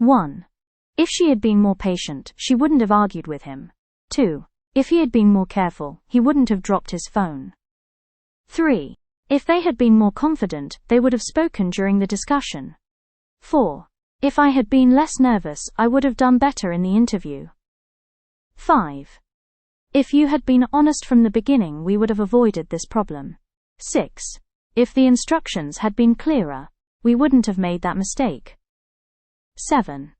1. If she had been more patient, she wouldn't have argued with him. 2. If he had been more careful, he wouldn't have dropped his phone. 3. If they had been more confident, they would have spoken during the discussion. 4. If I had been less nervous, I would have done better in the interview. 5. If you had been honest from the beginning, we would have avoided this problem. 6. If the instructions had been clearer, we wouldn't have made that mistake. 7.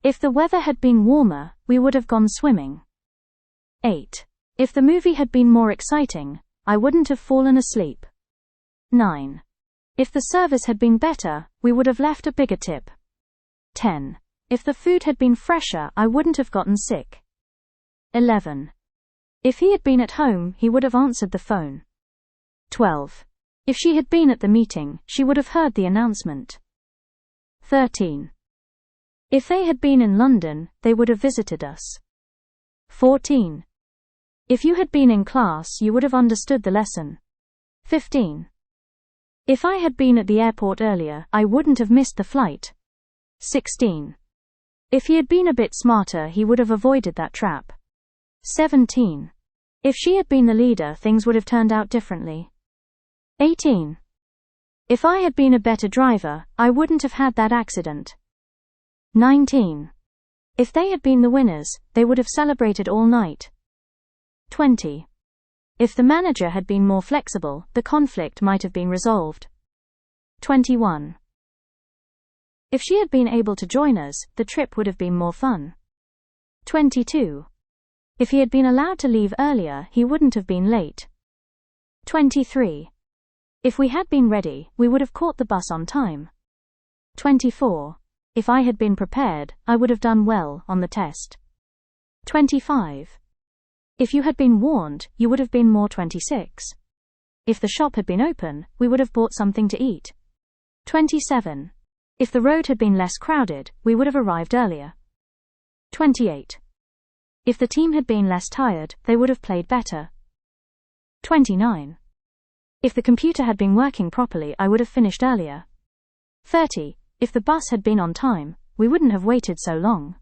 If the weather had been warmer, we would have gone swimming. 8. If the movie had been more exciting, I wouldn't have fallen asleep. 9. If the service had been better, we would have left a bigger tip. 10. If the food had been fresher, I wouldn't have gotten sick. 11. If he had been at home, he would have answered the phone. 12. If she had been at the meeting, she would have heard the announcement. 13. If they had been in London, they would have visited us. 14. If you had been in class, you would have understood the lesson. 15. If I had been at the airport earlier, I wouldn't have missed the flight. 16. If he had been a bit smarter, he would have avoided that trap. 17. If she had been the leader, things would have turned out differently. 18. If I had been a better driver, I wouldn't have had that accident. 19. If they had been the winners, they would have celebrated all night. 20. If the manager had been more flexible, the conflict might have been resolved. 21. If she had been able to join us, the trip would have been more fun. 22. If he had been allowed to leave earlier, he wouldn't have been late. 23. If we had been ready, we would have caught the bus on time. 24. If I had been prepared, I would have done well on the test. 25. If you had been warned, you would have been more 26. If the shop had been open, we would have bought something to eat. 27. If the road had been less crowded, we would have arrived earlier. 28. If the team had been less tired, they would have played better. 29. If the computer had been working properly, I would have finished earlier. 30. If the bus had been on time, we wouldn't have waited so long.